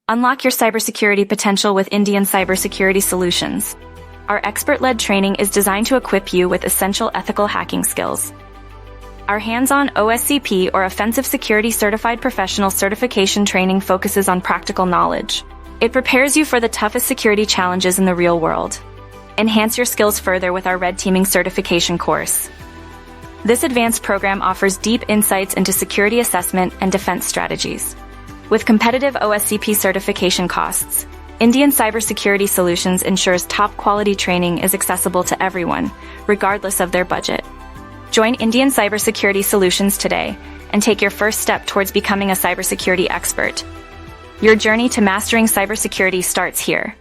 Unlock your cybersecurity potential with Indian Cybersecurity Solutions. Our expert-led training is designed to equip you with essential ethical hacking skills. Our hands-on OSCP or Offensive Security Certified Professional certification training focuses on practical knowledge. It prepares you for the toughest security challenges in the real world. Enhance your skills further with our Red Teaming certification course. This advanced program offers deep insights into security assessment and defense strategies. With competitive OSCP certification costs, Indian Cybersecurity Solutions ensures top-quality training is accessible to everyone, regardless of their budget. Join Indian Cybersecurity Solutions today and take your first step towards becoming a cybersecurity expert. Your journey to mastering cybersecurity starts here.